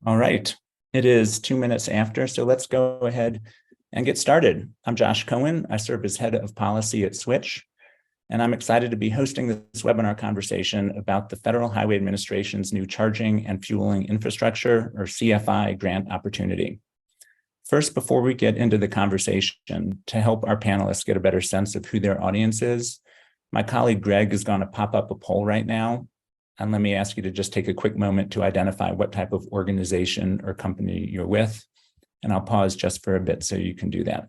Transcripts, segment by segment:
All right. It is 2 minutes after, so let's go ahead and get started. I'm Josh Cohen. I serve as head of policy at SWTCH, and I'm excited to be hosting this webinar conversation about the Federal Highway Administration's new Charging and Fueling Infrastructure, or CFI Grant opportunity. First, before we get into the conversation, to help our panelists get a better sense of who their audience is, my colleague Greg is going to pop up a poll right now. And let me ask you to just take a quick moment to identify what type of organization or company you're with. And I'll pause just for a bit so you can do that.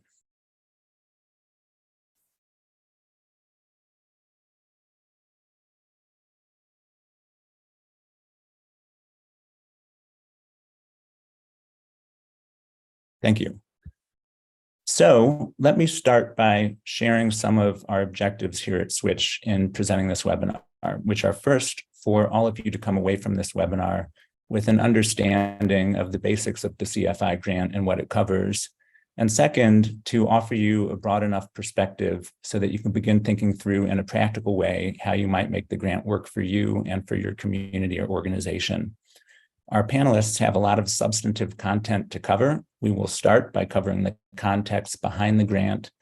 Thank you. So let me start by sharing some of our objectives here at SWTCH in presenting this webinar, which are first, for all of you to come away from this webinar with an understanding of the basics of the CFI grant and what it covers. And second, to offer you a broad enough perspective so that you can begin thinking through in a practical way how you might make the grant work for you and for your community or organization. Our panelists have a lot of substantive content to cover. We will start by covering the context behind the grant,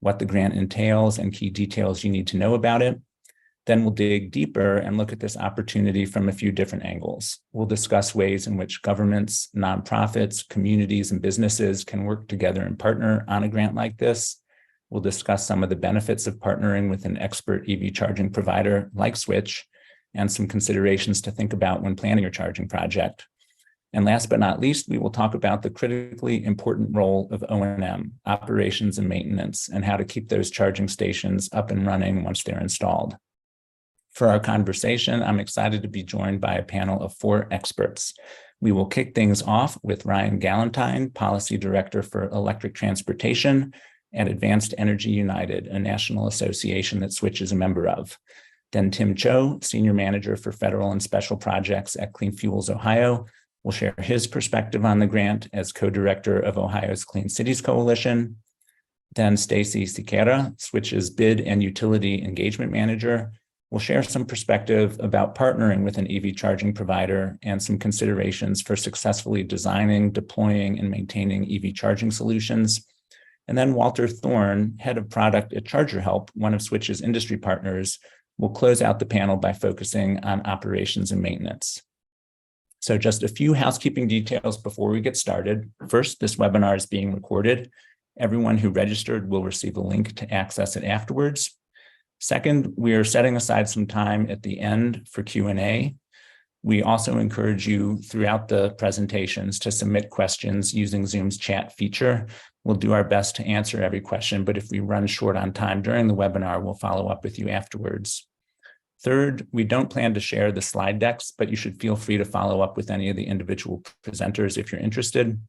what the grant entails, and key details you need to know about it. Then we'll dig deeper and look at this opportunity from a few different angles. We'll discuss ways in which governments, nonprofits, communities, and businesses can work together and partner on a grant like this. We'll discuss some of the benefits of partnering with an expert EV charging provider like SWTCH, and some considerations to think about when planning your charging project. And last but not least, we will talk about the critically important role of O&M, operations and maintenance, and how to keep those charging stations up and running once they're installed. For our conversation, I'm excited to be joined by a panel of 4 experts. We will kick things off with Ryan Gallantine, Policy Director for Electric Transportation at Advanced Energy United, a national association that SWTCH is a member of. Then Tim Cho, Senior Manager for Federal and Special Projects at Clean Fuels Ohio, will share his perspective on the grant as co-director of Ohio's Clean Cities Coalition. Then Stacey Siqueira, SWTCH's Bid and Utility Engagement Manager, will share some perspective about partnering with an EV charging provider and some considerations for successfully designing, deploying, and maintaining EV charging solutions. And then Walter Thorn, Head of Product at ChargerHelp, one of SWTCH's industry partners, will close out the panel by focusing on operations and maintenance. So just a few housekeeping details before we get started. First, this webinar is being recorded. Everyone who registered will receive a link to access it afterwards. Second, we are setting aside some time at the end for Q&A. We also encourage you throughout the presentations to submit questions using Zoom's chat feature. We'll do our best to answer every question, but if we run short on time during the webinar, we'll follow up with you afterwards. Third, we don't plan to share the slide decks, but you should feel free to follow up with any of the individual presenters if you're interested.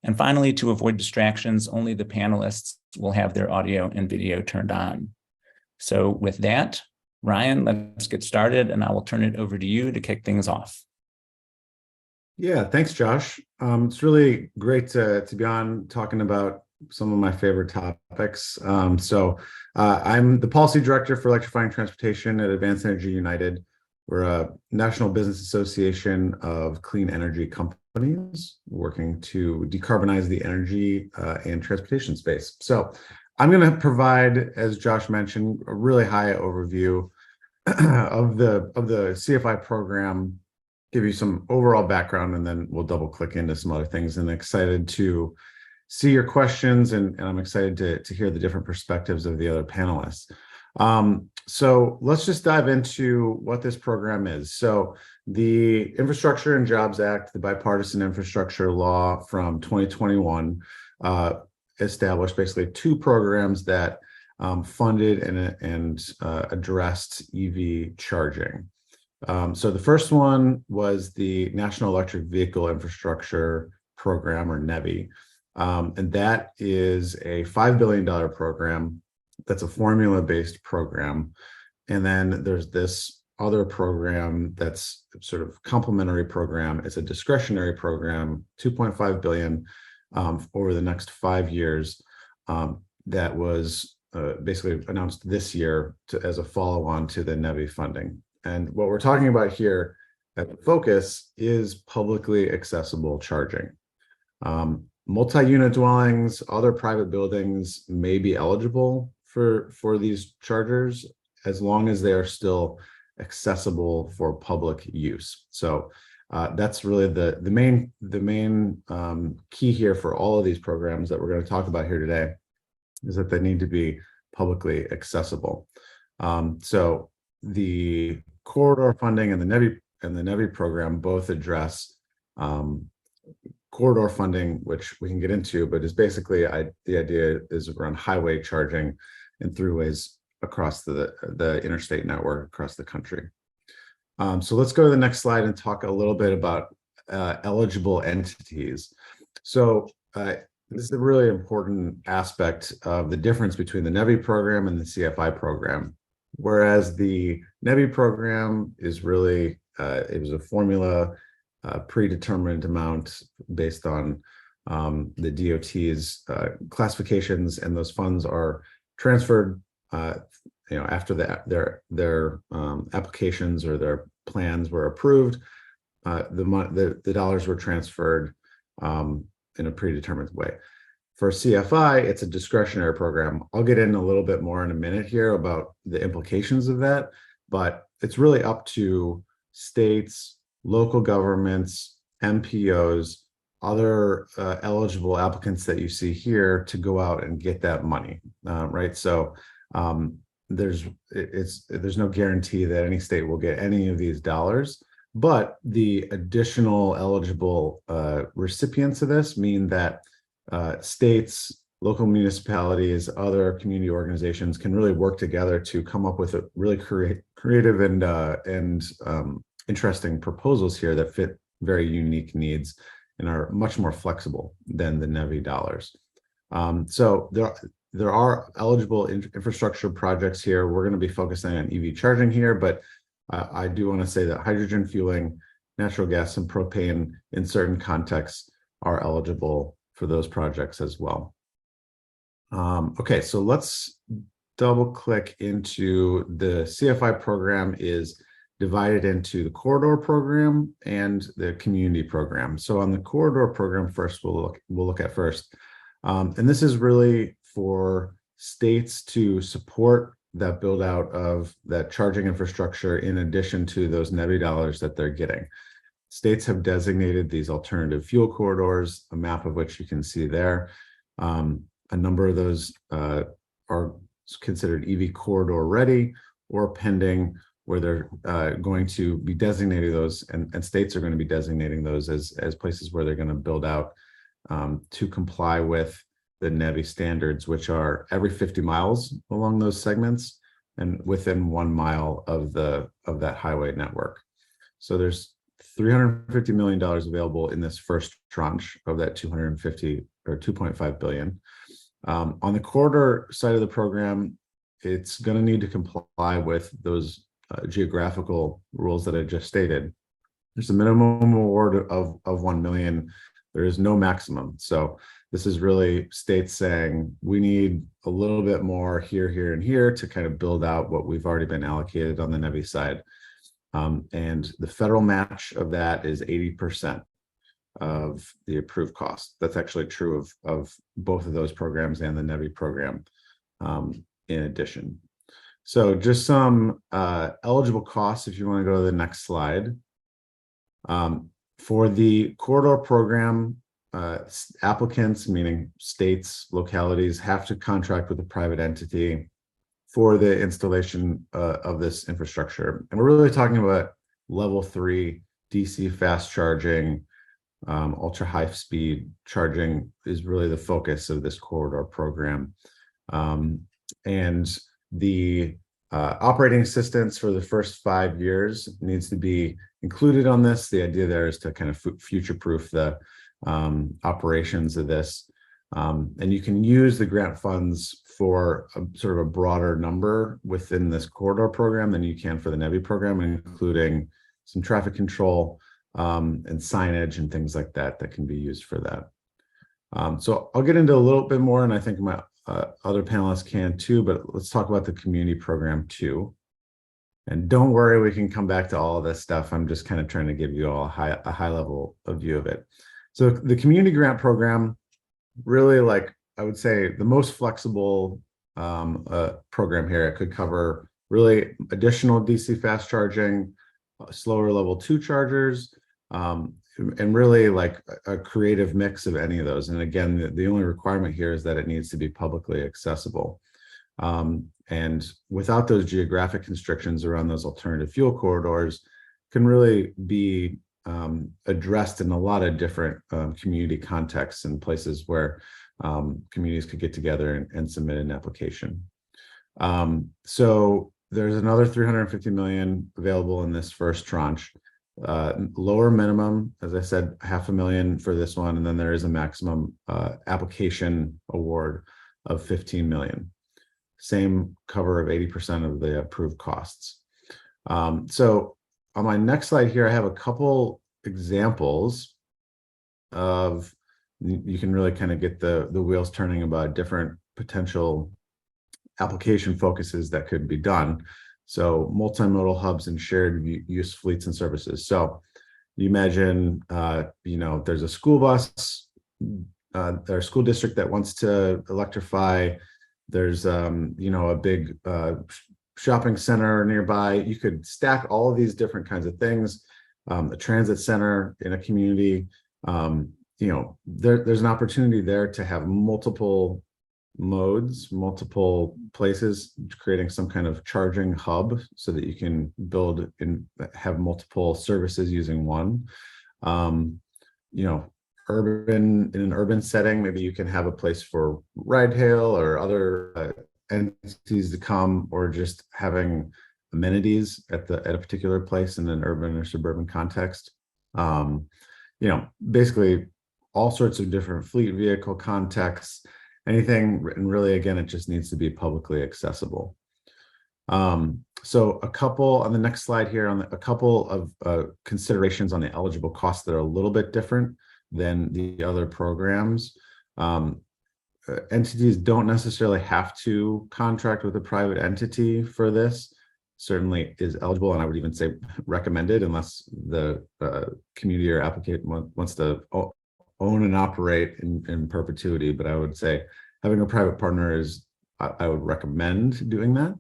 And finally, to avoid distractions, only the panelists will have their audio and video turned on. So with that, Ryan, let's get started, and I will turn it over to you to kick things off. Yeah, thanks, Josh. It's really great to be on talking about some of my favorite topics. I'm the policy director for electrifying transportation at Advanced Energy United. We're a national business association of clean energy companies working to decarbonize the energy and transportation space. So I'm going to provide, as Josh mentioned, a really high overview of the CFI program, give you some overall background, and then we'll double click into some other things. And excited to see your questions, and I'm excited to hear the different perspectives of the other panelists. So let's just dive into what this program is. So the Infrastructure and Jobs Act, the bipartisan infrastructure law from 2021, established basically 2 programs that funded and addressed EV charging. So the first one was the National Electric Vehicle Infrastructure Program, or NEVI. And that is a $5 billion program. That's a formula-based program. And then there's this other program that's sort of complementary program. It's a discretionary program, $2.5 billion over the next 5 years, that was basically announced this year as a follow-on to the NEVI funding. And what we're talking about here at the focus is publicly accessible charging. Multi-unit dwellings, other private buildings may be eligible for these chargers as long as they are still accessible for public use. So that's really the main key here for all of these programs that we're going to talk about here today, is that they need to be publicly accessible. So the corridor funding and the NEVI program both address corridor funding, which we can get into, but is basically the idea is around highway charging and throughways across the interstate network across the country. So let's go to the next slide and talk a little bit about eligible entities. So this is a really important aspect of the difference between the NEVI program and the CFI program. Whereas the NEVI program is really, it was a formula, predetermined amount based on the DOT's classifications, and those funds are transferred after their applications or their plans were approved. The dollars were transferred in a predetermined way. For CFI, it's a discretionary program. I'll get in a little bit more in a minute here about the implications of that, but it's really up to states, local governments, MPOs, other eligible applicants that you see here to go out and get that money, right? So there's no guarantee that any state will get any of these dollars, but the additional eligible recipients of this mean that states, local municipalities, other community organizations can really work together to come up with a really creative and interesting proposals here that fit very unique needs and are much more flexible than the NEVI dollars. So there are eligible infrastructure projects here. We're going to be focusing on EV charging here, but I do want to say that hydrogen fueling, natural gas, and propane in certain contexts are eligible for those projects as well. Okay, so let's double click into the CFI program is divided into the corridor program and the community program. So on the corridor program first, we'll look at first. And this is really for states to support that build out of that charging infrastructure in addition to those NEVI dollars that they're getting. States have designated these alternative fuel corridors, a map of which you can see there. A number of those are considered EV corridor ready or pending, where they're going to be designating those, and states are going to be designating those as places where they're going to build out to comply with the NEVI standards, which are every 50 miles along those segments and within 1 mile of that highway network. So there's $350 million available in this first tranche of that 250 or 2.5 billion. On the corridor side of the program, it's going to need to comply with those geographical rules that I just stated. There's a minimum award of 1 million. There is no maximum. So this is really states saying we need a little bit more here, here, and here to kind of build out what we've already been allocated on the NEVI side. And the federal match of that is 80% of the approved cost. That's actually true of both of those programs and the NEVI program in addition. So just some eligible costs, if you want to go to the next slide. For the corridor program, applicants, meaning states, localities, have to contract with a private entity for the installation of this infrastructure. And we're really talking about level 3 DC fast charging, ultra high speed charging is really the focus of this corridor program. And the operating assistance for the first 5 years needs to be included on this. The idea there is to kind of future-proof the operations of this. And you can use the grant funds for a sort of a broader number within this corridor program than you can for the NEVI program, including some traffic control and signage and things like that that can be used for that. So I'll get into a little bit more, and I think my other panelists can too, but let's talk about the community program too. And don't worry, we can come back to all of this stuff. I'm just kind of trying to give you all a high level of view of it. So the community grant program, really, like I would say, the most flexible program here. It could cover really additional DC fast charging, slower level 2 chargers, and really like a creative mix of any of those. And again, the only requirement here is that it needs to be publicly accessible. And without those geographic constrictions around those alternative fuel corridors, can really be addressed in a lot of different community contexts and places where communities could get together and submit an application. So there's another 350 million available in this first tranche. Lower minimum, as I said, $500,000 for this one, and then there is a maximum application award of 15 million. Same cover of 80% of the approved costs. So on my next slide here, I have a couple examples of, you can really kind of get the wheels turning about different potential application focuses that could be done. So multimodal hubs and shared use fleets and services. So you imagine, there's a school bus, or a school district that wants to electrify. There's, a big shopping center nearby. You could stack all of these different kinds of things. A transit center in a community, there's an opportunity there to have multiple modes, multiple places, creating some kind of charging hub so that you can build and have multiple services using one. In an urban setting, maybe you can have a place for ride hail or other entities to come, or just having amenities at a particular place in an urban or suburban context. Basically all sorts of different fleet vehicle contexts, anything, and really, again, it just needs to be publicly accessible. So a couple on the next slide here, a couple of considerations on the eligible costs that are a little bit different than the other programs. Entities don't necessarily have to contract with a private entity for this. Certainly is eligible, and I would even say recommended, unless the community or applicant wants to own and operate in perpetuity. But I would say having a private partner I would recommend doing that.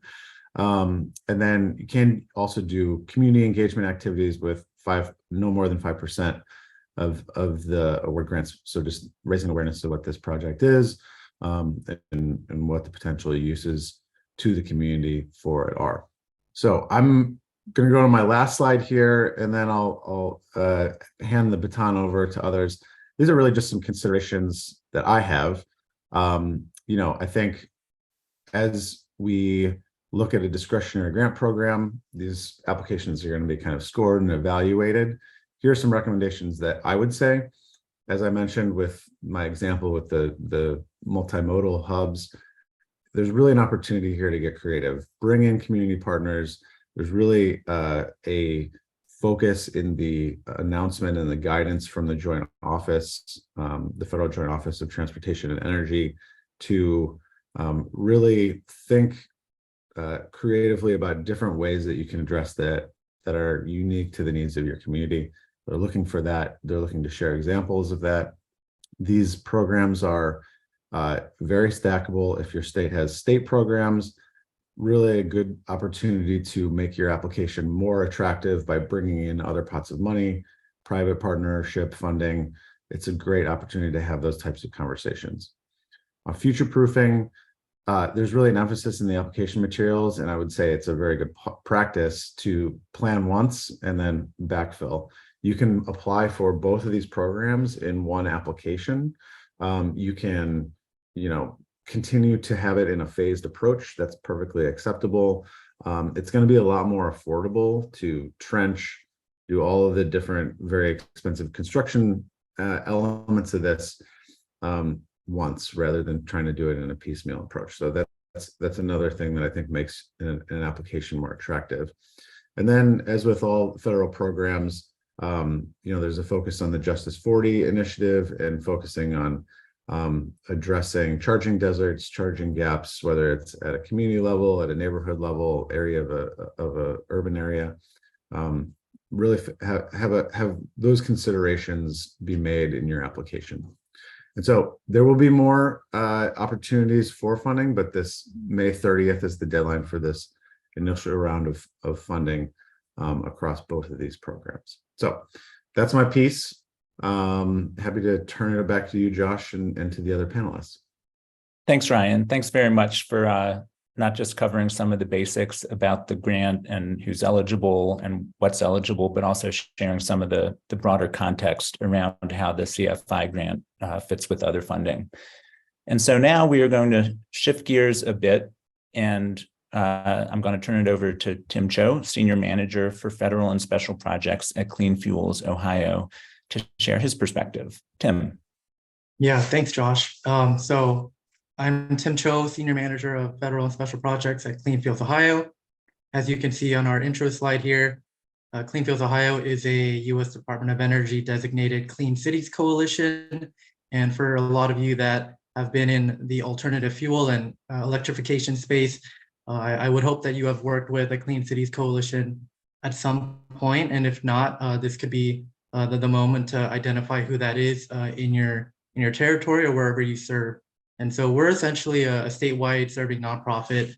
And then you can also do community engagement activities with no more than 5% of the award grants. So just raising awareness of what this project is, and what the potential uses to the community for it are. So I'm going to go to my last slide here, and then I'll hand the baton over to others. These are really just some considerations that I have. I think as we look at a discretionary grant program, these applications are going to be kind of scored and evaluated. Here are some recommendations that I would say. As I mentioned with my example with the multimodal hubs, there's really an opportunity here to get creative, bring in community partners. There's really a focus in the announcement and the guidance from the Joint Office, the Federal Joint Office of Transportation and Energy, to really think creatively about different ways that you can address that are unique to the needs of your community. They're looking for that. They're looking to share examples of that. These programs are very stackable. If your state has state programs, really a good opportunity to make your application more attractive by bringing in other pots of money, private partnership funding. It's a great opportunity to have those types of conversations. On future proofing, there's really an emphasis in the application materials, and I would say it's a very good practice to plan once and then backfill. You can apply for both of these programs in one application. You can, continue to have it in a phased approach. That's perfectly acceptable. It's going to be a lot more affordable to trench, do all of the different very expensive construction elements of this once, rather than trying to do it in a piecemeal approach. So that's another thing that I think makes an application more attractive. And then, as with all federal programs, there's a focus on the Justice 40 initiative and focusing on addressing charging deserts, charging gaps, whether it's at a community level, at a neighborhood level, area of a urban area. Really have those considerations be made in your application. And so there will be more opportunities for funding, but this May 30th is the deadline for this initial round of funding across both of these programs. So that's my piece. Happy to turn it back to you, Josh, and to the other panelists. Thanks, Ryan. Thanks very much for not just covering some of the basics about the grant and who's eligible and what's eligible, but also sharing some of the broader context around how the CFI grant fits with other funding. And so now we are going to shift gears a bit, and I'm going to turn it over to Tim Cho, Senior Manager for Federal and Special Projects at Clean Fuels, Ohio, to share his perspective. Tim. Yeah, thanks, Josh. So I'm Tim Cho, Senior Manager of Federal and Special Projects at Clean Fuels, Ohio. As you can see on our intro slide here, Clean Fuels, Ohio is a U.S. Department of Energy designated Clean Cities Coalition. And for a lot of you that have been in the alternative fuel and electrification space, I would hope that you have worked with a Clean Cities Coalition at some point. And if not, this could be the moment to identify who that is in your territory or wherever you serve. And so we're essentially a statewide serving nonprofit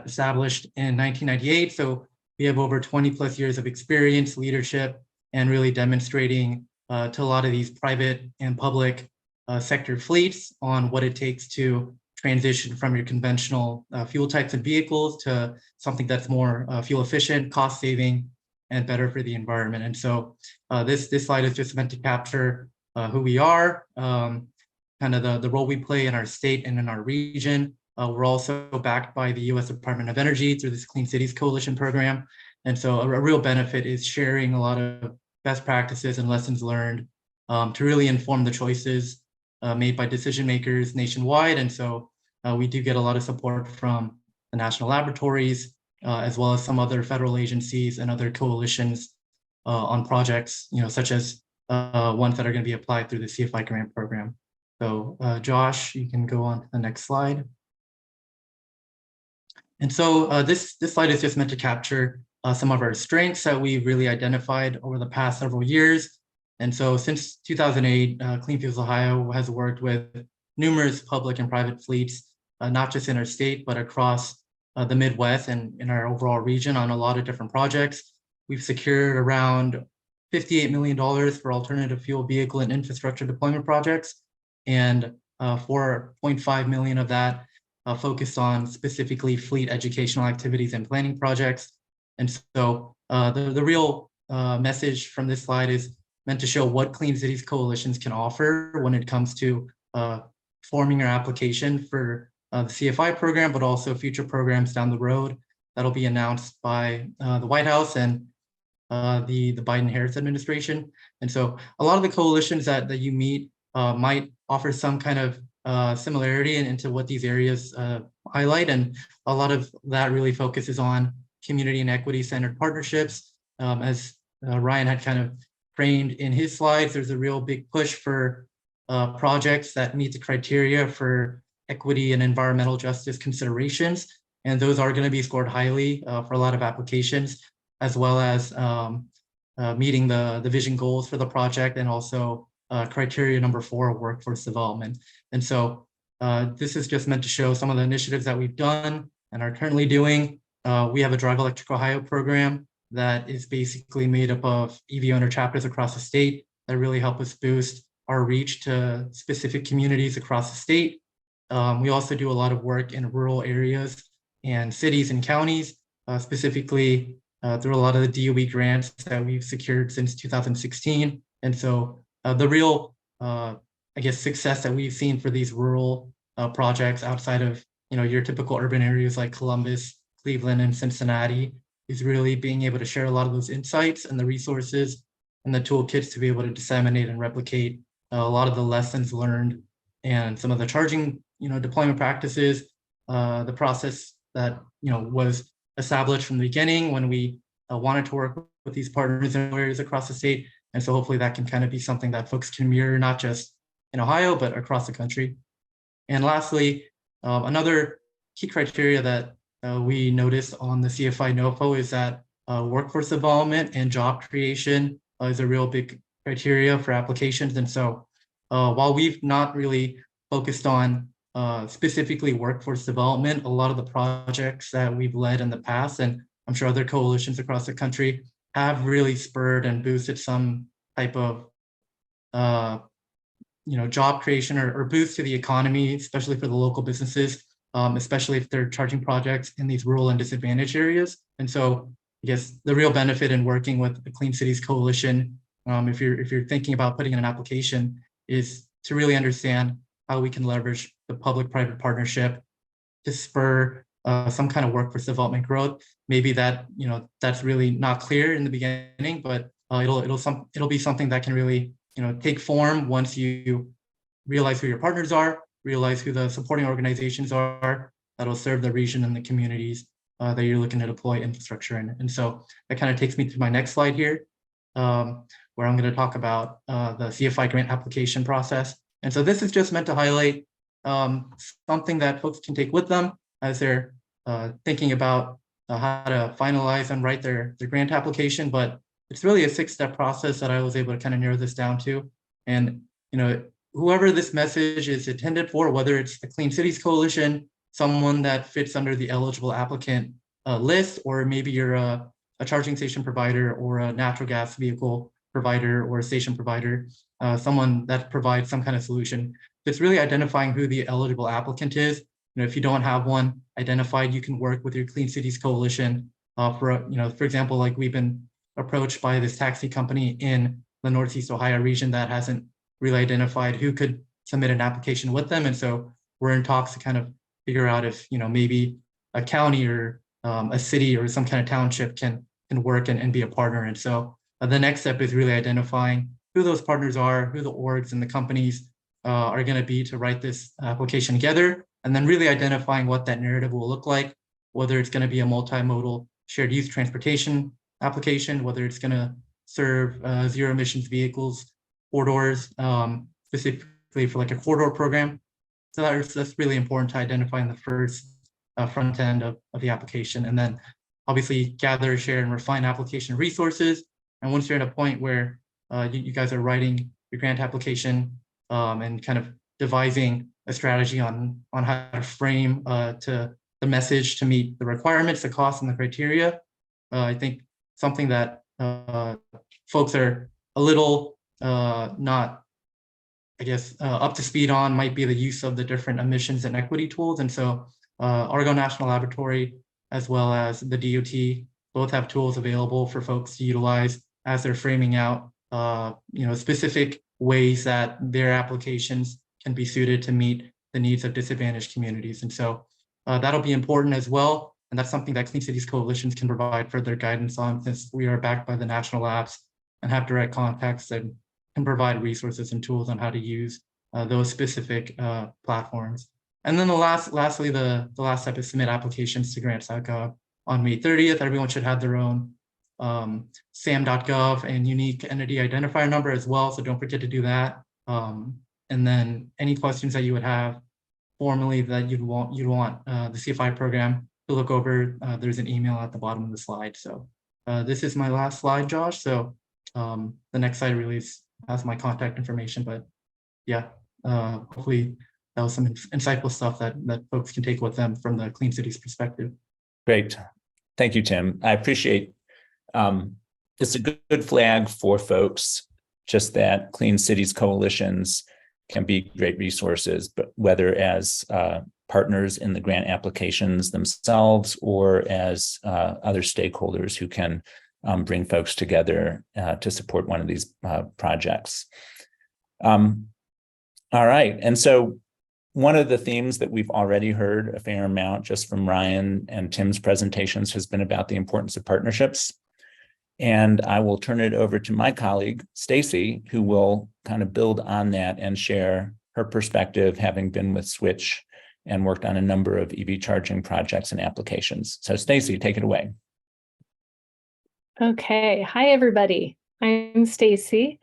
established in 1998. So we have over 20 plus years of experience, leadership, and really demonstrating to a lot of these private and public sector fleets on what it takes to transition from your conventional fuel types and vehicles to something that's more fuel efficient, cost saving, and better for the environment. And so this slide is just meant to capture who we are, kind of the role we play in our state and in our region. We're also backed by the U.S. Department of Energy through this Clean Cities Coalition program. And so a real benefit is sharing a lot of best practices and lessons learned to really inform the choices made by decision makers nationwide. And so we do get a lot of support from the national laboratories, as well as some other federal agencies and other coalitions on projects, such as ones that are going to be applied through the CFI Grant Program. So Josh, you can go on to the next slide. And so this slide is just meant to capture some of our strengths that we've really identified over the past several years. And so since 2008, Clean Fuels Ohio has worked with numerous public and private fleets, not just in our state, but across the Midwest and in our overall region on a lot of different projects. We've secured around $58 million for alternative fuel vehicle and infrastructure deployment projects, and 4.5 million of that focused on specifically fleet educational activities and planning projects. And so the real message from this slide is meant to show what Clean Cities Coalitions can offer when it comes to forming your application for the CFI program, but also future programs down the road that'll be announced by the White House and the Biden-Harris administration. And so a lot of the coalitions that you meet might offer some kind of similarity into what these areas highlight. And a lot of that really focuses on community and equity centered partnerships. As Ryan had kind of framed in his slides, there's a real big push for projects that meet the criteria for equity and environmental justice considerations. And those are going to be scored highly for a lot of applications, as well as meeting the vision goals for the project, and also criteria number 4, workforce development. And so this is just meant to show some of the initiatives that we've done and are currently doing. We have a Drive Electric Ohio program that is basically made up of EV owner chapters across the state that really help us boost our reach to specific communities across the state. We also do a lot of work in rural areas and cities and counties, specifically through a lot of the DOE grants that we've secured since 2016. And so the real, success that we've seen for these rural projects outside of, your typical urban areas like Columbus, Cleveland, and Cincinnati is really being able to share a lot of those insights and the resources and the toolkits to be able to disseminate and replicate a lot of the lessons learned and some of the charging, deployment practices, the process that, was established from the beginning when we wanted to work with these partners in areas across the state. And so hopefully that can kind of be something that folks can mirror, not just in Ohio, but across the country. And lastly, another key criteria that we noticed on the CFI NOFO is that workforce development and job creation is a real big criteria for applications. And so while we've not really focused on specifically workforce development, a lot of the projects that we've led in the past, and I'm sure other coalitions across the country, have really spurred and boosted some type of job creation or boost to the economy, especially for the local businesses, especially if they're charging projects in these rural and disadvantaged areas. And so I guess the real benefit in working with the Clean Cities Coalition, if you're thinking about putting in an application, is to really understand how we can leverage the public-private partnership to spur some kind of workforce development growth. Maybe that's really not clear in the beginning, but it'll be something that can really take form once you realize who your partners are, realize who the supporting organizations are that'll serve the region and the communities that you're looking to deploy infrastructure in. And so that kind of takes me to my next slide here, where I'm going to talk about the CFI grant application process. And so this is just meant to highlight something that folks can take with them as they're thinking about how to finalize and write their grant application. But it's really a 6-step process that I was able to kind of narrow this down to. And whoever this message is intended for, whether it's the Clean Cities Coalition, someone that fits under the eligible applicant list, or maybe you're a charging station provider or a natural gas vehicle provider or a station provider, someone that provides some kind of solution. It's really identifying who the eligible applicant is. If you don't have one identified, you can work with your Clean Cities Coalition for example, like we've been approached by this taxi company in the Northeast Ohio region that hasn't really identified who could submit an application with them. And so we're in talks to kind of figure out if, maybe a county or a city or some kind of township can work and be a partner. And so the next step is really identifying who those partners are, who the orgs and the companies are going to be to write this application together, and then really identifying what that narrative will look like, whether it's going to be a multimodal shared use transportation application, whether it's going to serve zero emissions vehicles, corridors, specifically for like a corridor program. So that's really important to identify in the first front end of the application. And then obviously gather, share, and refine application resources. And once you're at a point where you guys are writing your grant application and kind of devising a strategy on how to frame to the message to meet the requirements, the costs, and the criteria, I think something that folks are a little not, up to speed on might be the use of the different emissions and equity tools. And so Argonne National Laboratory, as well as the DOT, both have tools available for folks to utilize as they're framing out, specific ways that their applications can be suited to meet the needs of disadvantaged communities. And so that'll be important as well. And that's something that Clean Cities Coalitions can provide further guidance on, since we are backed by the national labs and have direct contacts and can provide resources and tools on how to use those specific platforms. And then lastly, the last step is submit applications to grants.gov on May 30th. Everyone should have their own sam.gov and unique entity identifier number as well. So don't forget to do that. And then any questions that you would have formally that you'd want the CFI program to look over, there's an email at the bottom of the slide. So this is my last slide, Josh. So the next slide really has my contact information, but yeah, hopefully that was some insightful stuff that folks can take with them from the Clean Cities perspective. Great. Thank you, Tim. I appreciate it's a good flag for folks, just that Clean Cities Coalitions can be great resources, but whether as partners in the grant applications themselves or as other stakeholders who can bring folks together to support one of these projects. All right. And so one of the themes that we've already heard a fair amount just from Ryan and Tim's presentations has been about the importance of partnerships. And I will turn it over to my colleague, Stacey, who will kind of build on that and share her perspective, having been with Switch and worked on a number of EV charging projects and applications. So Stacey, take it away. Okay. Hi, everybody. I'm Stacey.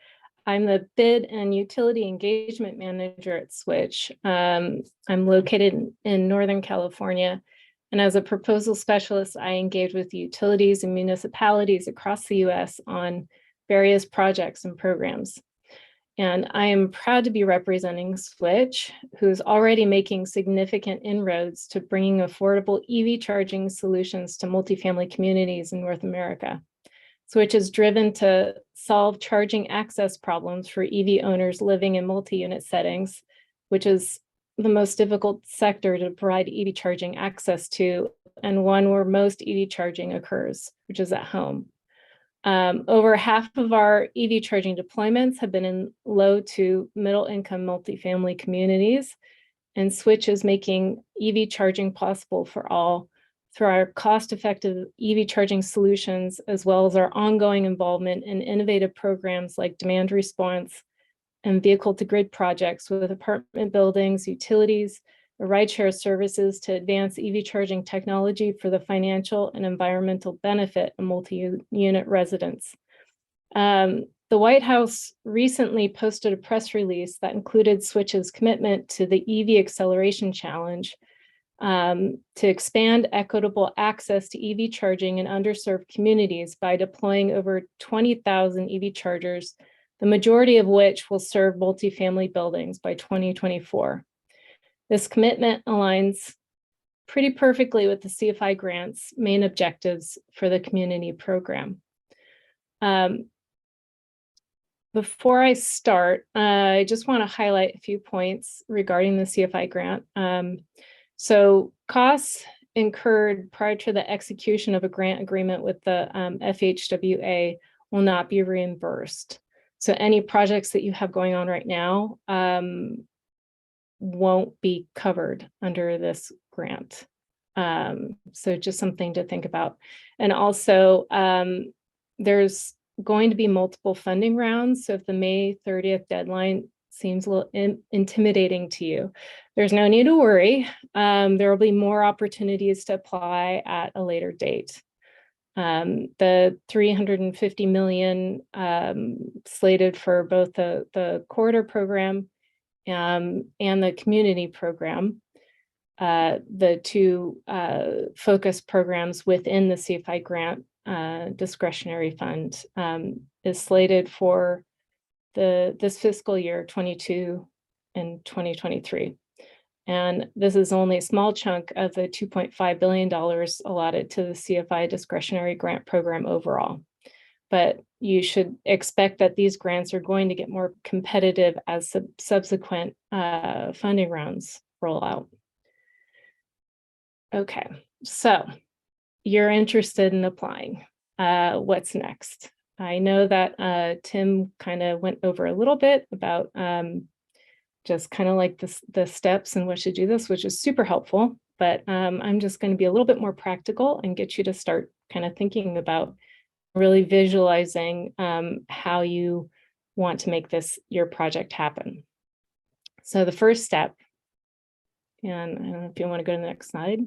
I'm the bid and utility engagement manager at Switch. I'm located in Northern California. And as a proposal specialist, I engage with utilities and municipalities across the US on various projects and programs. And I am proud to be representing Switch, who's already making significant inroads to bringing affordable EV charging solutions to multifamily communities in North America. Switch is driven to solve charging access problems for EV owners living in multi-unit settings, which is the most difficult sector to provide EV charging access to, and one where most EV charging occurs, which is at home. Over half of our EV charging deployments have been in low to middle income multifamily communities, and Switch is making EV charging possible for all through our cost-effective EV charging solutions, as well as our ongoing involvement in innovative programs like demand response and vehicle-to-grid projects with apartment buildings, utilities, rideshare services to advance EV charging technology for the financial and environmental benefit of multi-unit residents. The White House recently posted a press release that included Switch's commitment to the EV Acceleration Challenge to expand equitable access to EV charging in underserved communities by deploying over 20,000 EV chargers, the majority of which will serve multifamily buildings by 2024. This commitment aligns pretty perfectly with the CFI grant's main objectives for the community program. Before I start, I just want to highlight a few points regarding the CFI grant. So costs incurred prior to the execution of a grant agreement with the FHWA will not be reimbursed. So any projects that you have going on right now won't be covered under this grant. So just something to think about. And also, there's going to be multiple funding rounds. So if the May 30th deadline seems a little intimidating to you, there's no need to worry. There will be more opportunities to apply at a later date. The $350 million slated for both the corridor program and the community program, the two focus programs within the CFI grant discretionary fund, is slated for this fiscal year 22 and 2023. And this is only a small chunk of the $2.5 billion allotted to the CFI discretionary grant program overall. But you should expect that these grants are going to get more competitive as subsequent funding rounds roll out. Okay, so you're interested in applying. What's next? I know that Tim kind of went over a little bit about just kind of like the steps and what to do this, which is super helpful, but I'm just going to be a little bit more practical and get you to start kind of thinking about really visualizing how you want to make this your project happen. So the first step, and I don't know if you want to go to the next slide.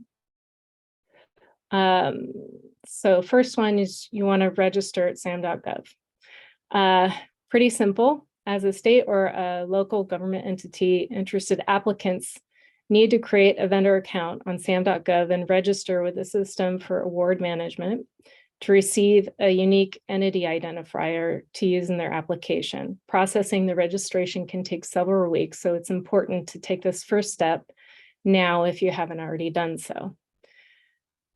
So first one is you want to register at sam.gov. Pretty simple. As a state or a local government entity, interested applicants need to create a vendor account on sam.gov and register with the system for award management to receive a unique entity identifier to use in their application. Processing the registration can take several weeks, so it's important to take this first step now if you haven't already done so.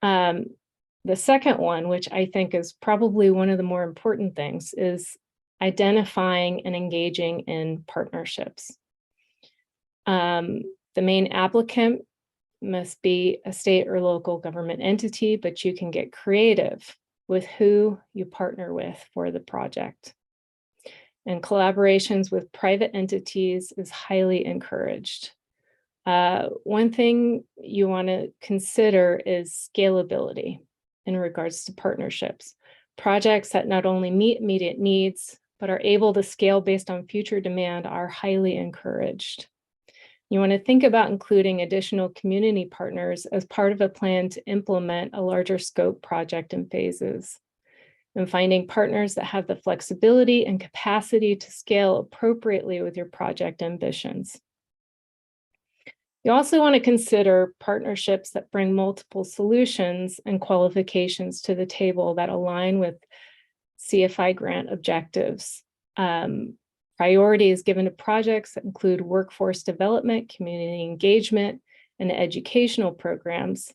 The second one, which I think is probably one of the more important things, is identifying and engaging in partnerships. The main applicant must be a state or local government entity, but you can get creative with who you partner with for the project. And collaborations with private entities is highly encouraged. One thing you want to consider is scalability in regards to partnerships. Projects that not only meet immediate needs, but are able to scale based on future demand are highly encouraged. You want to think about including additional community partners as part of a plan to implement a larger scope project in phases. and finding partners that have the flexibility and capacity to scale appropriately with your project ambitions. You also want to consider partnerships that bring multiple solutions and qualifications to the table that align with CFI grant objectives. Priority is given to projects that include workforce development, community engagement, and educational programs.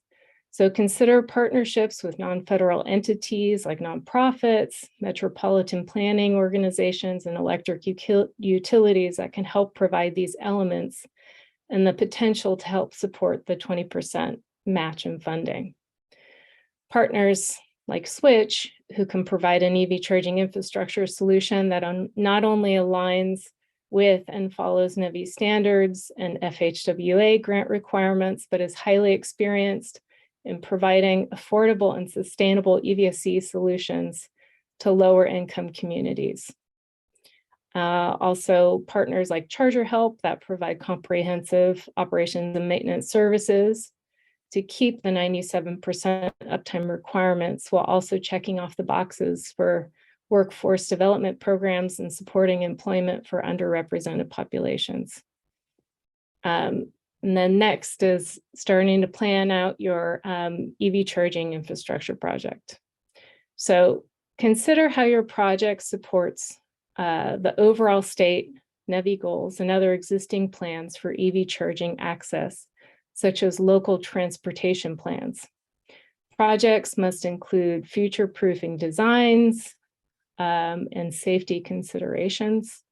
So consider partnerships with non-federal entities like nonprofits, metropolitan planning organizations, and electric utilities that can help provide these elements and the potential to help support the 20% match in funding. Partners like SWTCH, who can provide an EV charging infrastructure solution that not only aligns with and follows NEVI standards and FHWA grant requirements, but is highly experienced in providing affordable and sustainable EVSE solutions to lower income communities. Also, partners like ChargerHelp that provide comprehensive operations and maintenance services to keep the 97% uptime requirements while also checking off the boxes for workforce development programs and supporting employment for underrepresented populations. And then next is starting to plan out your EV charging infrastructure project. So consider how your project supports the overall state NEVI goals and other existing plans for EV charging access, such as local transportation plans. Projects must include future-proofing designs and safety considerations.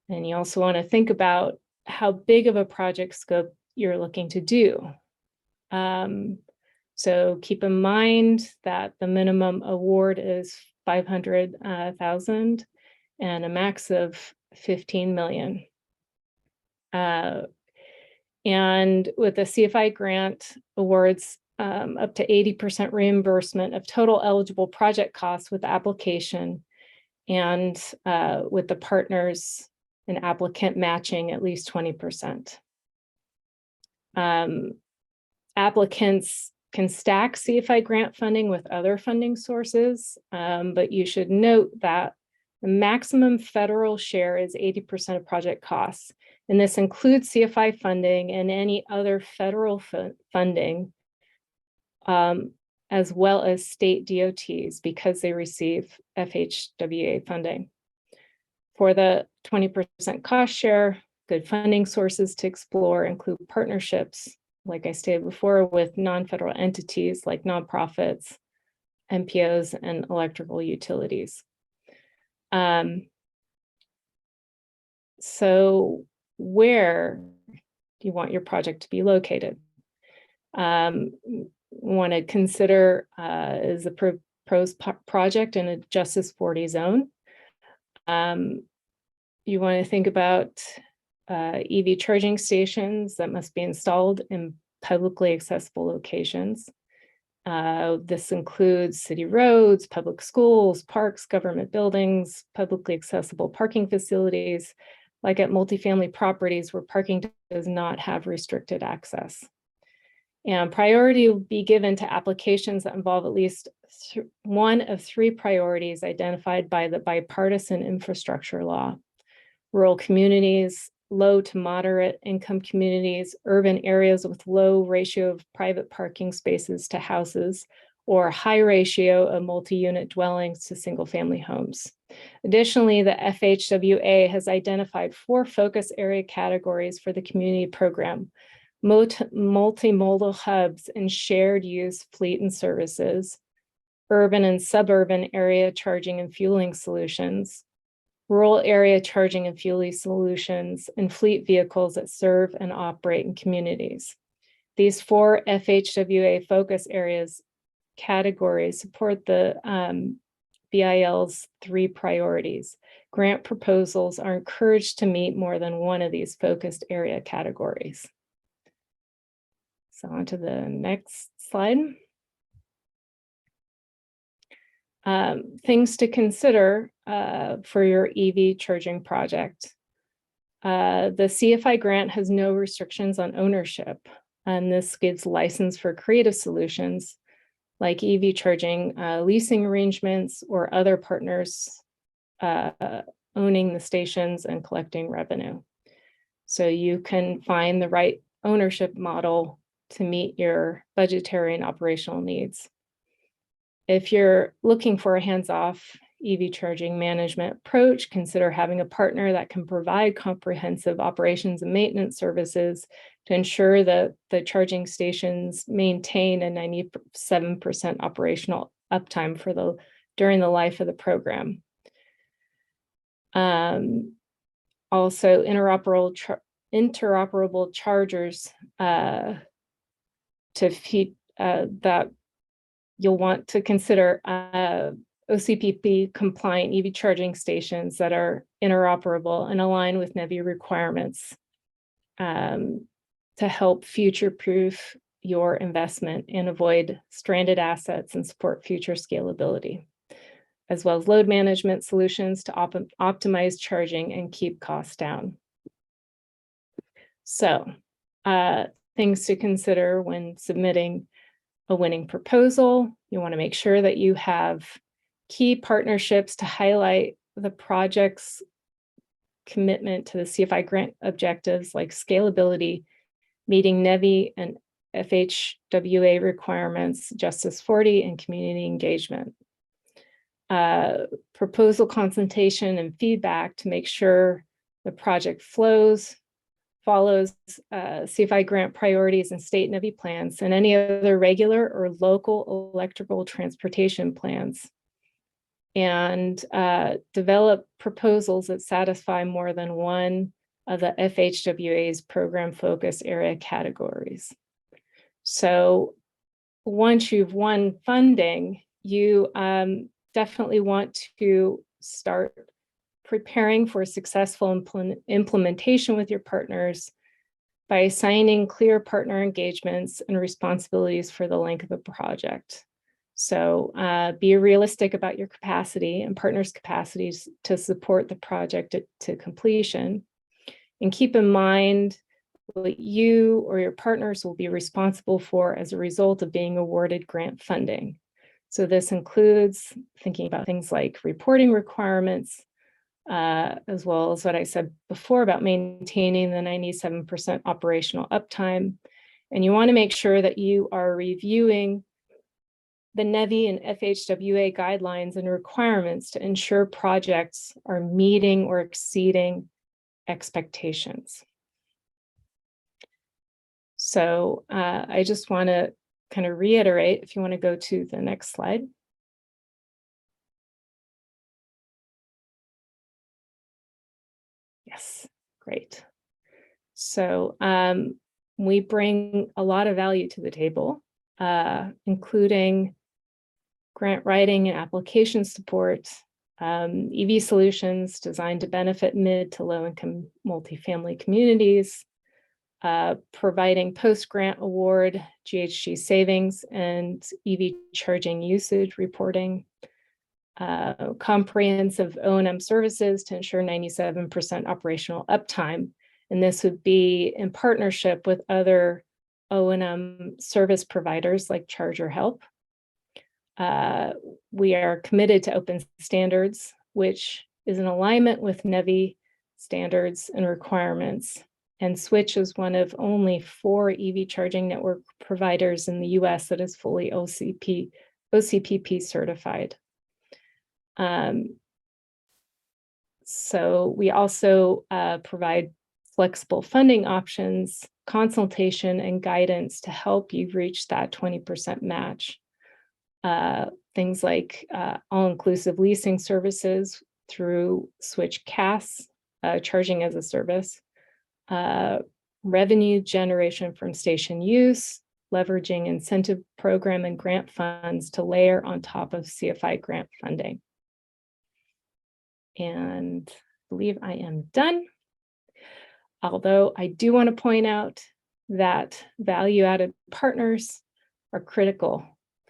And you also want to think about how big of a project scope you're looking to do. So keep in mind that the minimum award is $500,000 and a max of $15 million. And with the CFI grant awards, up to 80% reimbursement of total eligible project costs with the application, and with the partners and applicant matching at least 20%. Applicants can stack CFI grant funding with other funding sources, but you should note that the maximum federal share is 80% of project costs, and this includes CFI funding and any other federal funding, as well as state DOTs because they receive FHWA funding. For the 20% cost share, good funding sources to explore include partnerships, like I stated before, with non-federal entities like nonprofits, MPOs, and electrical utilities. So where do you want your project to be located? Want to consider is the proposed project in a Justice 40 zone. You want to think about EV charging stations that must be installed in publicly accessible locations. This includes city roads, public schools, parks, government buildings, publicly accessible parking facilities, like at multifamily properties where parking does not have restricted access. And priority will be given to applications that involve at least one of three priorities identified by the bipartisan infrastructure law: rural communities, low to moderate income communities, urban areas with low ratio of private parking spaces to houses, or high ratio of multi-unit dwellings to single-family homes. Additionally, the FHWA has identified 4 focus area categories for the community program: multimodal hubs and shared use fleet and services, urban and suburban area charging and fueling solutions, rural area charging and fueling solutions, and fleet vehicles that serve and operate in communities. These 4 FHWA focus areas categories support the BIL's 3 priorities. Grant proposals are encouraged to meet more than one of these focused area categories. So on to the next slide. Things to consider for your EV charging project. The CFI grant has no restrictions on ownership, and this gives license for creative solutions like EV charging leasing arrangements or other partners owning the stations and collecting revenue. So you can find the right ownership model to meet your budgetary and operational needs. If you're looking for a hands-off EV charging management approach, consider having a partner that can provide comprehensive operations and maintenance services to ensure that the charging stations maintain a 97% operational uptime during the life of the program. Also, interoperable chargers to feed that you'll want to consider OCPP compliant EV charging stations that are interoperable and align with NEVI requirements to help future-proof your investment and avoid stranded assets and support future scalability, as well as load management solutions to optimize charging and keep costs down. So, things to consider when submitting a winning proposal. You want to make sure that you have key partnerships to highlight the project's commitment to the CFI grant objectives like scalability, meeting NEVI and FHWA requirements, Justice 40, and community engagement. Proposal consultation and feedback to make sure the project follows CFI grant priorities and state NEVI plans and any other regular or local electrical transportation plans. And develop proposals that satisfy more than one of the FHWA's program focus area categories. So once you've won funding, you definitely want to start preparing for successful implementation with your partners by assigning clear partner engagements and responsibilities for the length of the project. So be realistic about your capacity and partners' capacities to support the project to completion. And keep in mind what you or your partners will be responsible for as a result of being awarded grant funding. So this includes thinking about things like reporting requirements, as well as what I said before about maintaining the 97% operational uptime. And you want to make sure that you are reviewing the NEVI and FHWA guidelines and requirements to ensure projects are meeting or exceeding expectations. So I just want to kind of reiterate, if you want to go to the next slide. Yes, great. So we bring a lot of value to the table, including grant writing and application support, EV solutions designed to benefit mid to low-income multifamily communities, providing post-grant award GHG savings and EV charging usage reporting, comprehensive O&M services to ensure 97% operational uptime. And this would be in partnership with other O&M service providers like ChargerHelp. We are committed to open standards, which is in alignment with NEVI standards and requirements. And Switch is one of only 4 EV charging network providers in the US that is fully OCPP certified. So we also provide flexible funding options, consultation, and guidance to help you reach that 20% match. Things like all-inclusive leasing services through Switch CAS, charging as a service, revenue generation from station use, leveraging incentive program and grant funds to layer on top of CFI grant funding. And I believe I am done. Although I do want to point out that value-added partners are critical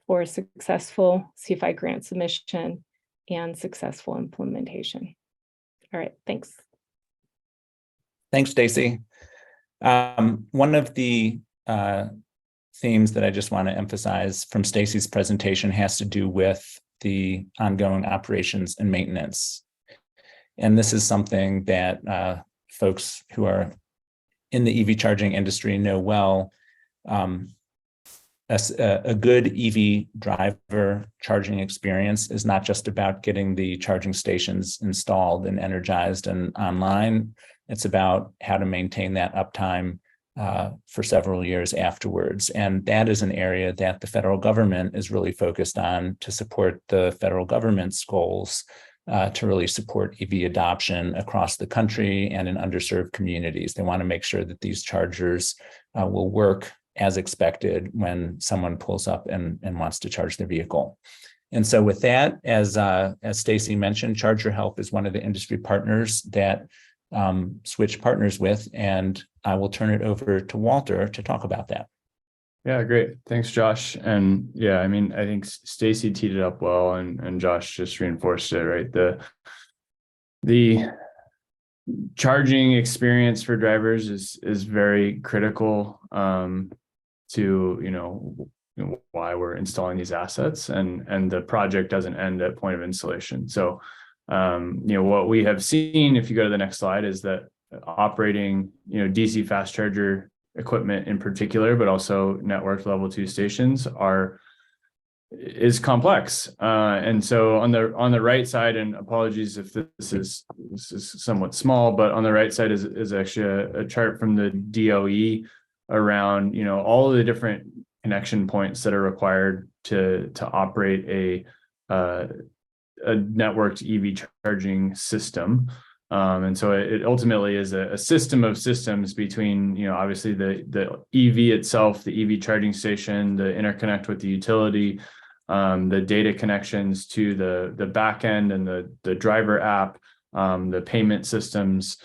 for a successful CFI grant submission and successful implementation. All right, thanks. Thanks, Stacey. One of the themes that I just want to emphasize from Stacey's presentation has to do with the ongoing operations and maintenance. And this is something that folks who are in the EV charging industry know well. A good EV driver charging experience is not just about getting the charging stations installed and energized and online. It's about how to maintain that uptime for several years afterwards. And that is an area that the federal government is really focused on to support the federal government's goals to really support EV adoption across the country and in underserved communities. They want to make sure that these chargers will work as expected when someone pulls up and wants to charge their vehicle. And so with that, as Stacey mentioned, ChargerHelp is one of the industry partners that Switch partners with, and I will turn it over to Walter to talk about that. Yeah, great. Thanks, Josh. And yeah, I mean, I think Stacey teed it up well, and Josh just reinforced it, right? The charging experience for drivers is very critical to why we're installing these assets, and the project doesn't end at point of installation. So what we have seen, if you go to the next slide, is that operating DC fast charger equipment in particular, but also network level 2 stations is complex. And so on the right side, and apologies if this is somewhat small, but on the right side is actually a chart from the DOE around all of the different connection points that are required to operate a networked EV charging system. And so it ultimately is a system of systems between, obviously the EV itself, the EV charging station, the interconnect with the utility, the data connections to the back end and the driver app, the payment systems,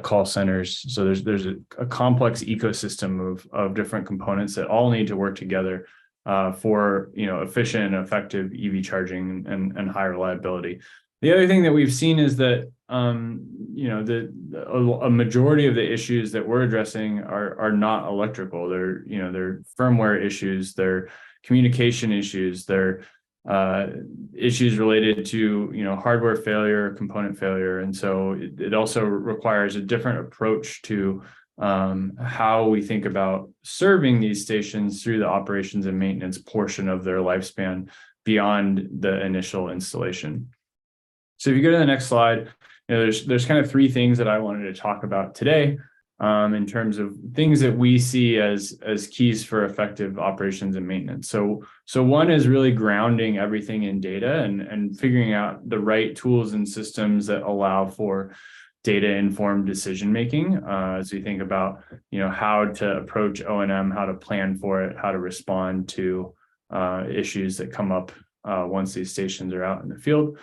call centers. So there's a complex ecosystem of different components that all need to work together for efficient and effective EV charging and high reliability. The other thing that we've seen is that a majority of the issues that we're addressing are not electrical. They're firmware issues, they're communication issues, they're issues related to hardware failure, component failure, and so it also requires a different approach to how we think about serving these stations through the operations and maintenance portion of their lifespan beyond the initial installation. So if you go to the next slide, there's kind of 3 things that I wanted to talk about today in terms of things that we see as keys for effective operations and maintenance. So one is really grounding everything in data and figuring out the right tools and systems that allow for data-informed decision-making as we think about how to approach O&M, how to plan for it, how to respond to issues that come up once these stations are out in the field.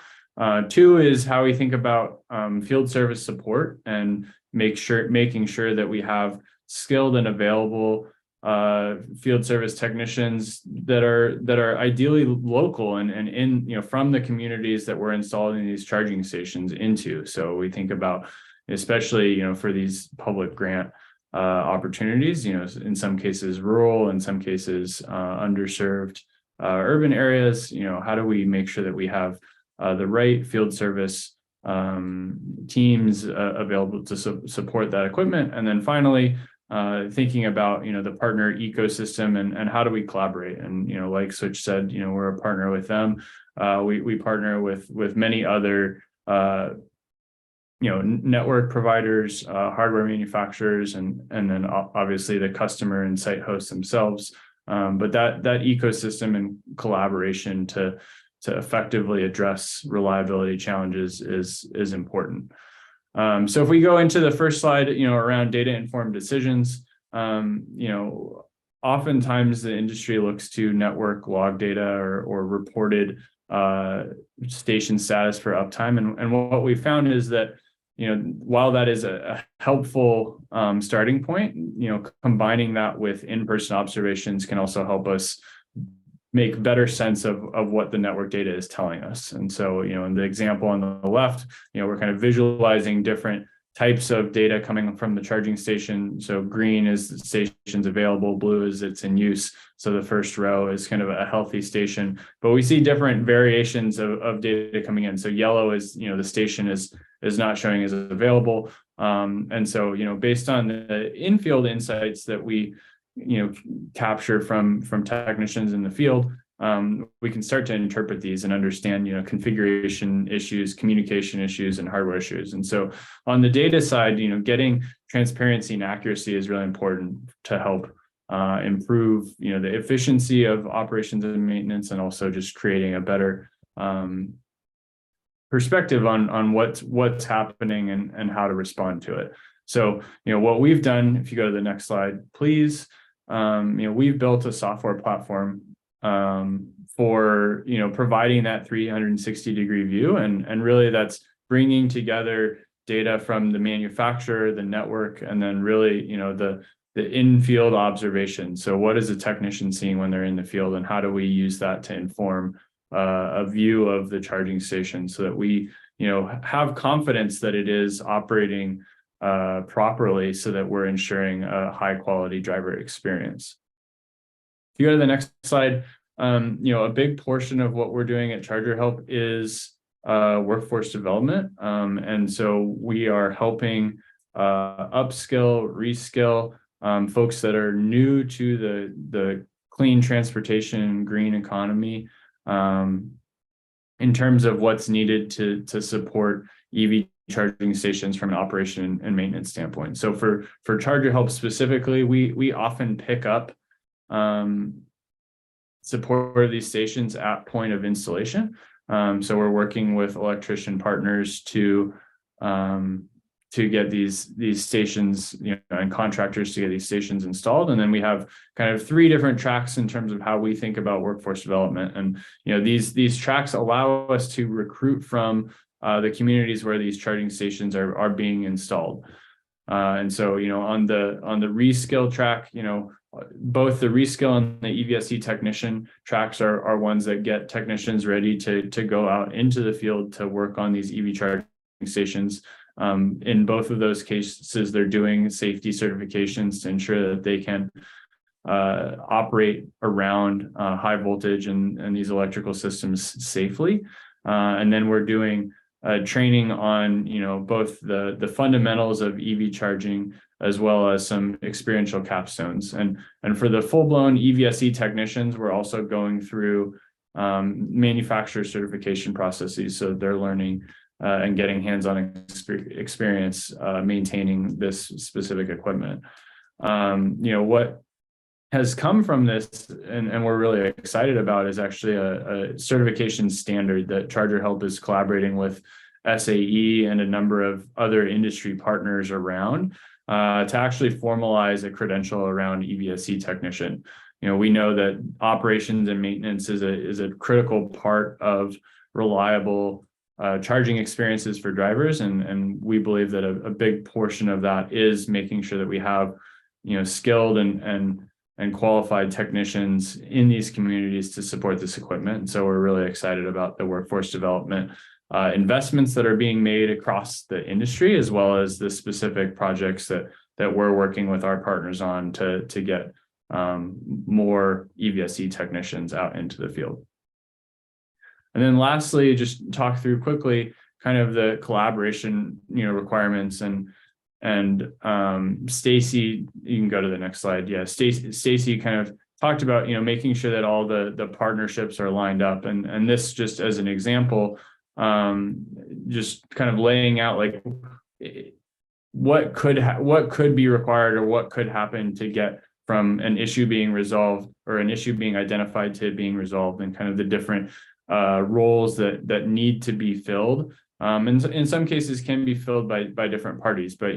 2 is how we think about field service support and making sure that we have skilled and available field service technicians that are ideally local and in from the communities that we're installing these charging stations into. So we think about, especially for these public grant opportunities, in some cases rural, in some cases underserved urban areas. How do we make sure that we have the right field service teams available to support that equipment? And then finally, thinking about the partner ecosystem and how do we collaborate? And like Switch said, we're a partner with them. We partner with many other network providers, hardware manufacturers, and then obviously the customer and site hosts themselves. But that ecosystem and collaboration to effectively address reliability challenges is important. So if we go into the first slide, around data-informed decisions, oftentimes the industry looks to network log data or reported station status for uptime. And what we found is that, while that is a helpful starting point, combining that with in-person observations can also help us make better sense of what the network data is telling us. And so, in the example on the left, we're kind of visualizing different types of data coming from the charging station. So green is the station's available, blue is it's in use. So the first row is kind of a healthy station, but we see different variations of data coming in. So yellow is, the station is not showing as available. And so, based on the in-field insights that we, capture from technicians in the field, we can start to interpret these and understand, configuration issues, communication issues, and hardware issues. And so on the data side, getting transparency and accuracy is really important to help improve, the efficiency of operations and maintenance, and also just creating a better perspective on what's happening and how to respond to it. So, what we've done, if you go to the next slide, please, we've built a software platform for, providing that 360-degree view. And really that's bringing together data from the manufacturer, the network, and then really, the in-field observation. So what is the technician seeing when they're in the field, and how do we use that to inform a view of the charging station so that we, have confidence that it is operating properly, so that we're ensuring a high quality driver experience. If you go to the next slide, a big portion of what we're doing at ChargerHelp is workforce development. And so we are helping upskill, reskill folks that are new to the clean transportation, green economy, in terms of what's needed to support EV charging stations from an operation and maintenance standpoint. So for ChargerHelp specifically, we often pick up support of these stations at point of installation. So we're working with electrician partners to get these stations, and contractors to get these stations installed. And then we have kind of 3 different tracks in terms of how we think about workforce development. And these tracks allow us to recruit from the communities where these charging stations are being installed. And so, on the reskill track, both the reskill and the EVSE technician tracks are ones that get technicians ready to go out into the field to work on these EV charging stations. In both of those cases, they're doing safety certifications to ensure that they can operate around high voltage and these electrical systems safely. And then we're doing training on, both the fundamentals of EV charging, as well as some experiential capstones. And for the full-blown EVSE technicians, we're also going through manufacturer certification processes. So they're learning and getting hands-on experience maintaining this specific equipment. What has come from this, and we're really excited about, is actually a certification standard that ChargerHelp is collaborating with SAE and a number of other industry partners around to actually formalize a credential around EVSE technician. We know that operations and maintenance is a critical part of reliable charging experiences for drivers, and we believe that a big portion of that is making sure that we have skilled and qualified technicians in these communities to support this equipment. And so we're really excited about the workforce development investments that are being made across the industry, as well as the specific projects that we're working with our partners on to get more EVSE technicians out into the field. And then lastly, just talk through quickly kind of the collaboration requirements, and Stacey, you can go to the next slide. Yeah, Stacey kind of talked about making sure that all the partnerships are lined up, and this, just as an example, just kind of laying out like what could be required, or what could happen to get from an issue being resolved or an issue being identified to being resolved, and kind of the different roles that need to be filled. And in some cases can be filled by different parties, but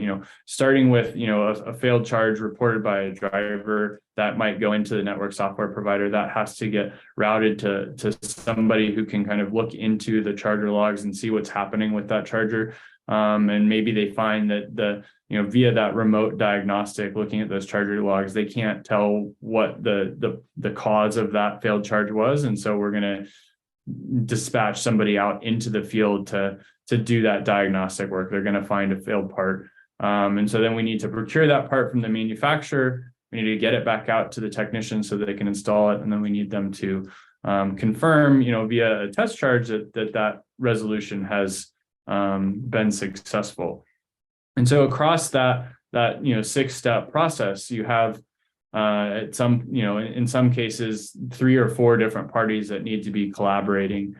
starting with a failed charge reported by a driver that might go into the network software provider, that has to get routed to somebody who can kind of look into the charger logs and see what's happening with that charger. And maybe they find that via that remote diagnostic, looking at those charger logs, they can't tell what the cause of that failed charge was, and so we're going to dispatch somebody out into the field to do that diagnostic work. They're going to find a failed part. And so then we need to procure that part from the manufacturer. We need to get it back out to the technician so that they can install it. And then we need them to confirm, via a test charge that resolution has been successful. And so across that 6-step process, you have in some cases 3 or 4 different parties that need to be collaborating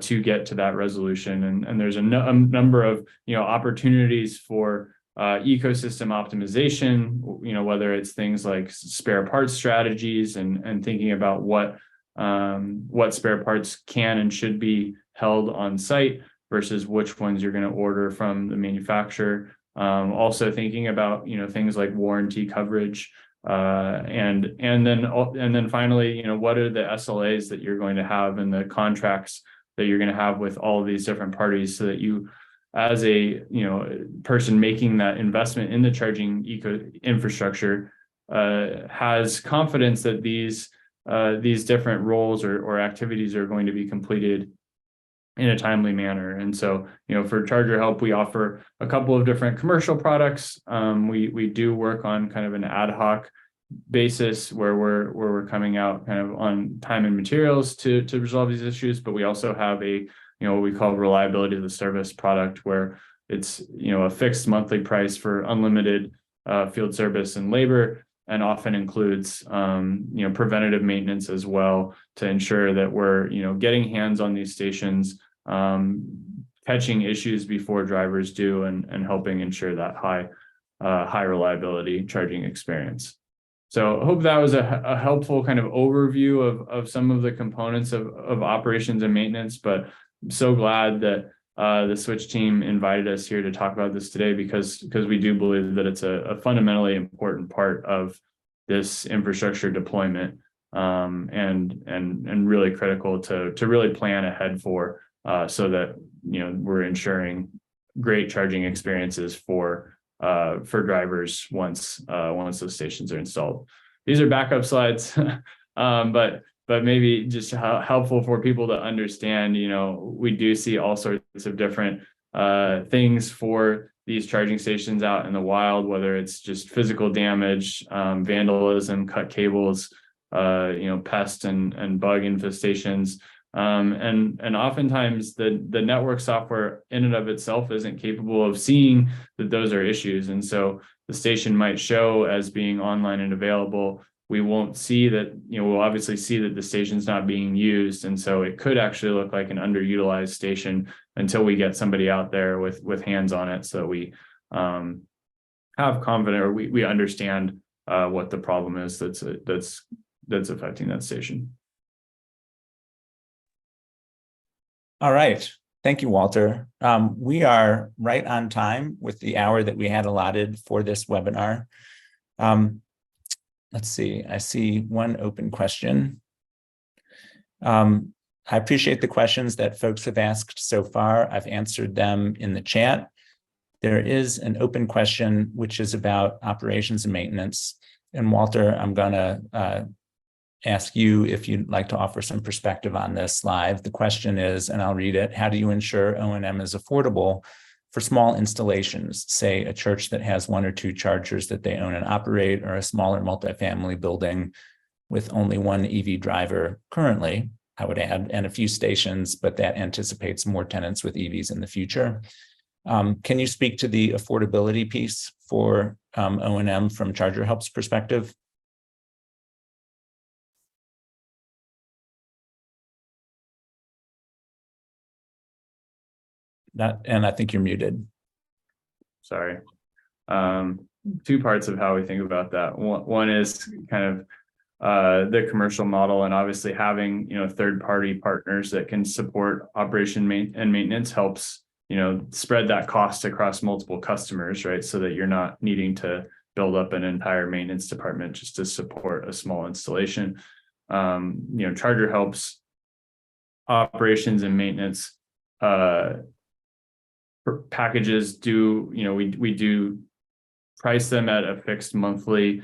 to get to that resolution. And there's a number of opportunities for ecosystem optimization, whether it's things like spare parts strategies and thinking about what spare parts can and should be held on site versus which ones you're going to order from the manufacturer. Also thinking about things like warranty coverage, and then finally what are the SLAs that you're going to have and the contracts that you're going to have with all of these different parties, so that you, as a person making that investment in the charging infrastructure, has confidence that these different roles or activities are going to be completed in a timely manner. And so, for ChargerHelp, we offer a couple of different commercial products. We do work on kind of an ad hoc basis where we're coming out kind of on time and materials to resolve these issues. But we also have what we call reliability of the service product, where it's a fixed monthly price for unlimited field service and labor, and often includes preventative maintenance as well, to ensure that we're getting hands on these stations, catching issues before drivers do, and helping ensure that high reliability charging experience. So I hope that was a helpful kind of overview of some of the components of operations and maintenance. But I'm so glad that the Switch team invited us here to talk about this today, because we do believe that it's a fundamentally important part of this infrastructure deployment, and really critical to really plan ahead for, so that we're ensuring great charging experiences for drivers once those stations are installed. These are backup slides, but maybe just helpful for people to understand. We do see all sorts of different things for these charging stations out in the wild, whether it's just physical damage, vandalism, cut cables, pest and bug infestations. And oftentimes the network software in and of itself isn't capable of seeing that those are issues. And so the station might show as being online and available. We won't see that, we'll obviously see that the station's not being used. And so it could actually look like an underutilized station until we get somebody out there with hands on it. So we have confidence, or we understand what the problem is that's affecting that station. All right. Thank you, Walter. We are right on time with the hour that we had allotted for this webinar. Let's see. I see one open question. I appreciate the questions that folks have asked so far. I've answered them in the chat. There is an open question, which is about operations and maintenance. And Walter, I'm going to ask you if you'd like to offer some perspective on this live. The question is, and I'll read it: how do you ensure O&M is affordable for small installations, say a church that has 1 or 2 chargers that they own and operate, or a smaller multifamily building with only 1 EV driver currently, I would add, and a few stations, but that anticipates more tenants with EVs in the future. Can you speak to the affordability piece for O&M from ChargerHelp's perspective? And I think you're muted. Sorry. 2 parts of how we think about that. One is kind of the commercial model, and obviously having third-party partners that can support operation and maintenance helps spread that cost across multiple customers, right? So that you're not needing to build up an entire maintenance department just to support a small installation. ChargerHelp's operations and maintenance packages do, we do price them at a fixed monthly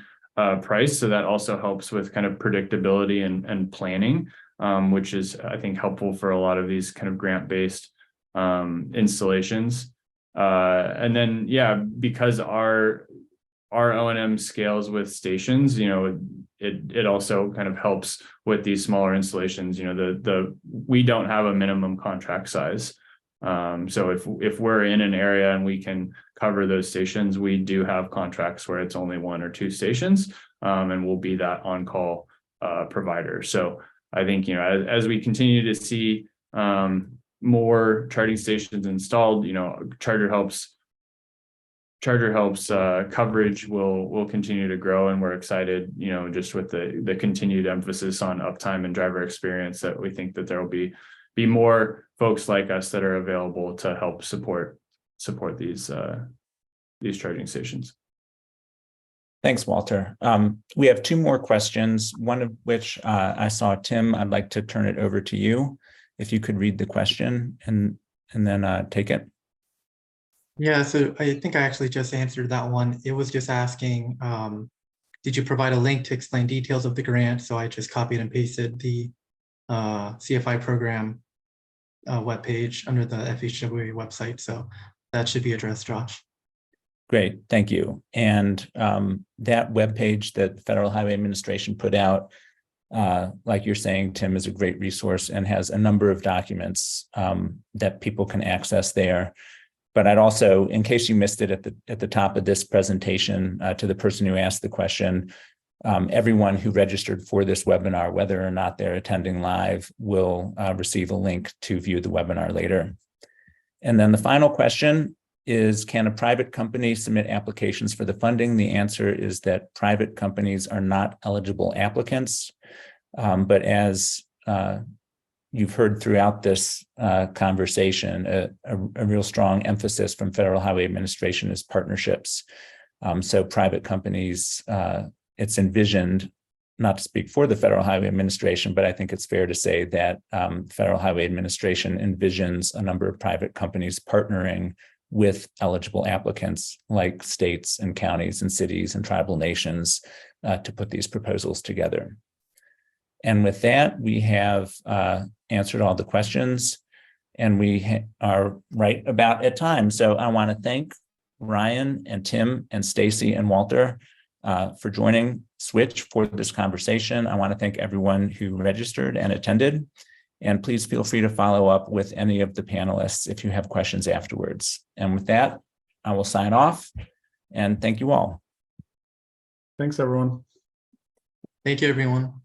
price. So that also helps with kind of predictability and planning, which is, I think, helpful for a lot of these kind of grant-based installations. And then, yeah, because our O&M scales with stations, it also kind of helps with these smaller installations. We don't have a minimum contract size. So if we're in an area and we can cover those stations, we do have contracts where it's only 1 or 2 stations, and we'll be that on-call provider. So I think, as we continue to see more charging stations installed, ChargerHelp's coverage will continue to grow, and we're excited, just with the continued emphasis on uptime and driver experience, that we think that there will be more folks like us that are available to help support these charging stations. Thanks, Walter. We have 2 more questions, one of which I saw. Tim, I'd like to turn it over to you. If you could read the question and then take it. Yeah, so I think I actually just answered that one. It was just asking, did you provide a link to explain details of the grant? So I just copied and pasted the CFI program webpage under the FHWA website. So that should be addressed, Josh. Great, thank you. And that webpage that the Federal Highway Administration put out, like you're saying, Tim, is a great resource and has a number of documents that people can access there. But I'd also, in case you missed it at the top of this presentation, to the person who asked the question, everyone who registered for this webinar, whether or not they're attending live, will receive a link to view the webinar later. And then the final question is, can a private company submit applications for the funding? The answer is that private companies are not eligible applicants. But as you've heard throughout this conversation, a real strong emphasis from Federal Highway Administration is partnerships. So private companies, it's envisioned, not to speak for the Federal Highway Administration, but I think it's fair to say that Federal Highway Administration envisions a number of private companies partnering with eligible applicants like states and counties and cities and tribal nations to put these proposals together. And with that, we have answered all the questions, and we are right about at time. So I want to thank Ryan and Tim and Stacey and Walter for joining Switch for this conversation. I want to thank everyone who registered and attended. And please feel free to follow up with any of the panelists if you have questions afterwards. And with that, I will sign off and thank you all. Thanks, everyone. Thank you, everyone.